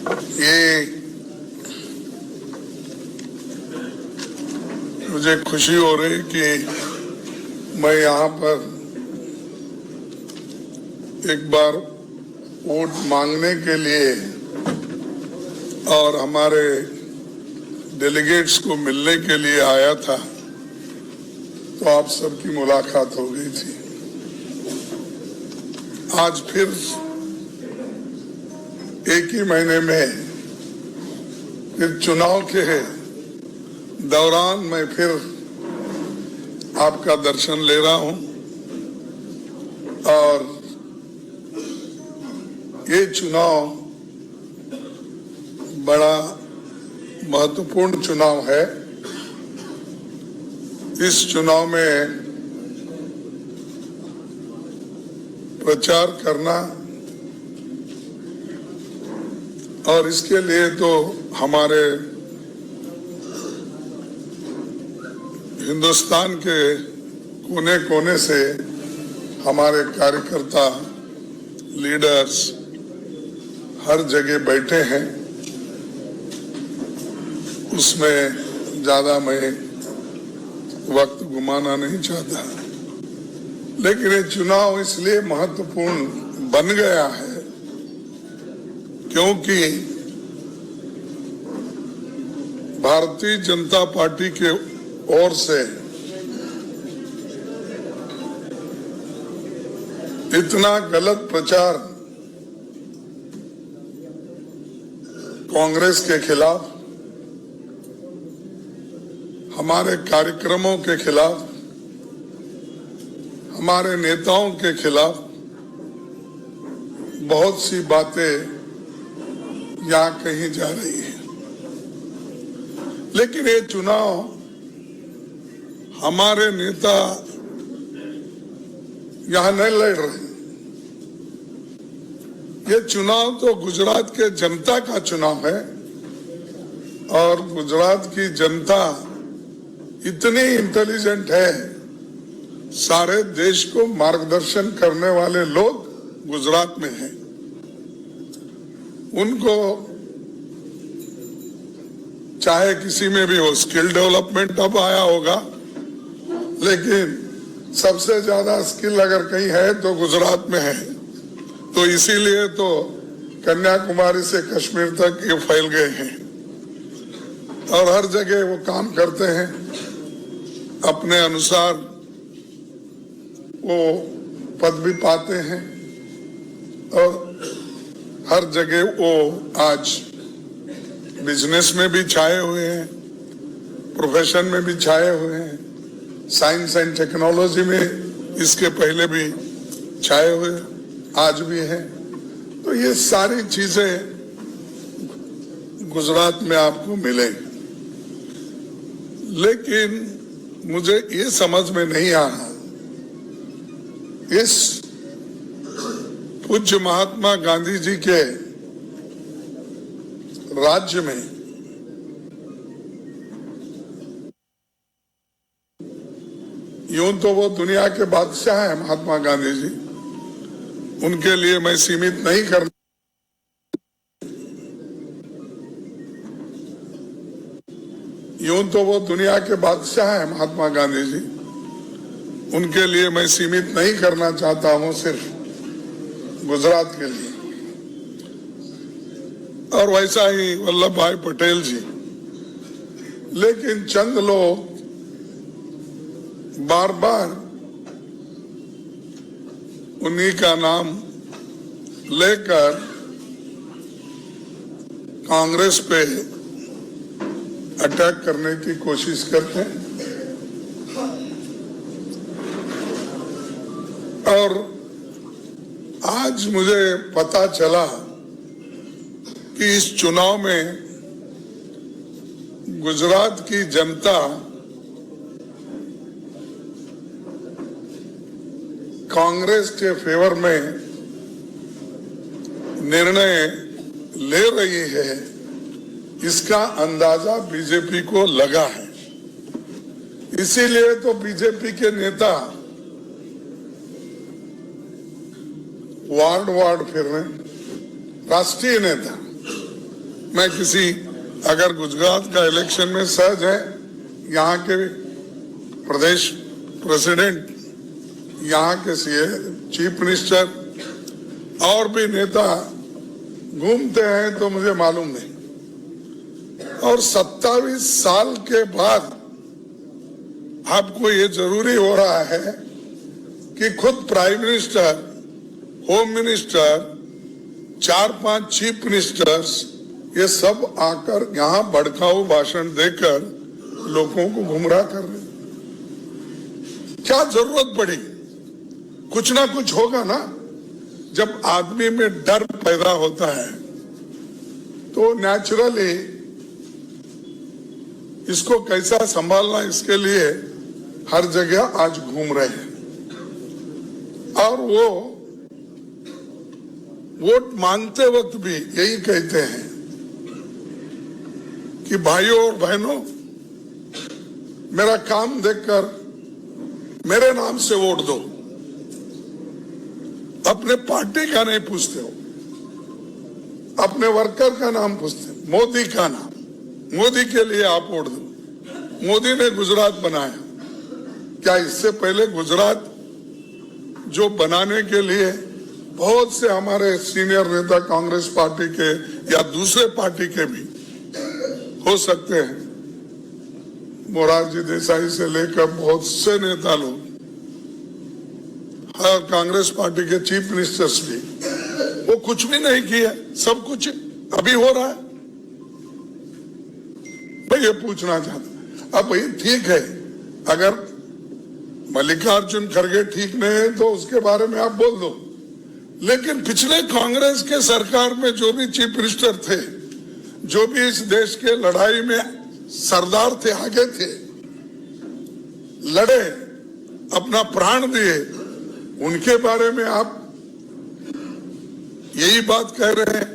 ये मुझे खुशी हो रही कि मैं यहाँ पर एक बार वोट मांगने के लिए और हमारे डेलीगेट्स को मिलने के लिए आया था, तो आप सबकी मुलाकात हो गई थी। आज फिर एक ही महीने में फिर चुनाव के दौरान मैं फिर आपका दर्शन ले रहा हूं और ये चुनाव बड़ा महत्वपूर्ण चुनाव है। इस चुनाव में प्रचार करना और इसके लिए तो हमारे हिंदुस्तान के कोने कोने से हमारे कार्यकर्ता लीडर्स हर जगह बैठे हैं, उसमें ज्यादा मैं वक्त गुमाना नहीं चाहता। लेकिन ये चुनाव इसलिए महत्वपूर्ण बन गया है क्योंकि भारतीय जनता पार्टी के ओर से इतना गलत प्रचार कांग्रेस के खिलाफ, हमारे कार्यक्रमों के खिलाफ, हमारे नेताओं के खिलाफ बहुत सी बातें यहाँ कही जा रही है। लेकिन ये चुनाव हमारे नेता यहाँ नहीं लड़ रहे। ये चुनाव तो गुजरात के जनता का चुनाव है और गुजरात की जनता इतनी इंटेलिजेंट है, सारे देश को मार्गदर्शन करने वाले लोग गुजरात में हैं। उनको चाहे किसी में भी हो, स्किल डेवलपमेंट अब आया होगा, लेकिन सबसे ज्यादा स्किल अगर कहीं है तो गुजरात में है। तो इसीलिए तो कन्याकुमारी से कश्मीर तक ये फैल गए हैं और हर जगह वो काम करते हैं अपने अनुसार, वो पद भी पाते हैं और हर जगह वो आज बिजनेस में भी छाए हुए हैं, प्रोफेशन में भी छाए हुए हैं, साइंस एंड टेक्नोलॉजी में इसके पहले भी छाए हुए आज भी हैं। तो ये सारी चीजें गुजरात में आपको मिलेंगी। लेकिन मुझे ये समझ में नहीं आ रहा, इस पूज्य महात्मा गांधी जी के राज्य में यूं तो वो दुनिया के बादशाह हैं महात्मा गांधी जी, उनके लिए मैं सीमित नहीं करना, यूं तो वो दुनिया के बादशाह हैं महात्मा गांधी जी, उनके लिए मैं सीमित नहीं करना चाहता हूं सिर्फ गुजरात के लिए। और वैसा ही वल्लभ भाई पटेल जी। लेकिन चंद लोग बार बार उन्हीं का नाम लेकर कांग्रेस पे अटैक करने की कोशिश करते हैं और आज मुझे पता चला कि इस चुनाव में गुजरात की जनता कांग्रेस के फेवर में निर्णय ले रही है, इसका अंदाजा बीजेपी को लगा है। इसीलिए तो बीजेपी के नेता वार्ड वार्ड फिर रहे, राष्ट्रीय नेता मैं किसी अगर गुजरात का इलेक्शन में सहज है, यहाँ के प्रदेश प्रेसिडेंट, यहाँ के सीए, चीफ मिनिस्टर और भी नेता घूमते हैं तो मुझे मालूम नहीं। और 27 साल के बाद आपको ये जरूरी हो रहा है कि खुद prime minister, home minister, 4-5 chief ministers ये सब आकर यहाँ भड़काऊ भाषण देकर लोगों को गुमराह कर रहे। क्या जरूरत पड़ी? कुछ ना कुछ होगा ना। जब आदमी में डर पैदा होता है तो नेचुरली इसको कैसा संभालना, इसके लिए हर जगह आज घूम रहे हैं। और वो वोट मांगते वक्त भी यही कहते हैं कि भाइयों और बहनों, मेरा काम देखकर मेरे नाम से वोट दो। अपने पार्टी का नहीं पूछते हो, अपने वर्कर का नाम पूछते, मोदी का नाम, मोदी के लिए आप वोट दो। मोदी ने गुजरात बनाया, क्या इससे पहले गुजरात जो बनाने के लिए बहुत से हमारे सीनियर नेता कांग्रेस पार्टी के या दूसरे पार्टी के भी हो सकते हैं, मोरारजी देसाई से लेकर बहुत से नेता लोग, और कांग्रेस पार्टी के चीफ मिनिस्टर्स भी, वो कुछ भी नहीं किया, सब कुछ अभी हो रहा है। मैं ये पूछना चाहता, अब भाई ठीक है, अगर मल्लिकार्जुन खड़गे ठीक नहीं है तो उसके बारे में आप बोल दो, लेकिन पिछले कांग्रेस के सरकार में जो भी चीफ मिनिस्टर थे, जो भी इस देश के लड़ाई में सरदार थे, आगे थे, लड़े, अपना प्राण दिए, उनके बारे में आप यही बात कह रहे हैं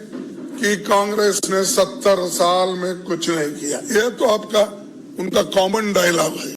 कि कांग्रेस ने 70 साल में कुछ नहीं किया। यह तो आपका उनका कॉमन डायलॉग है।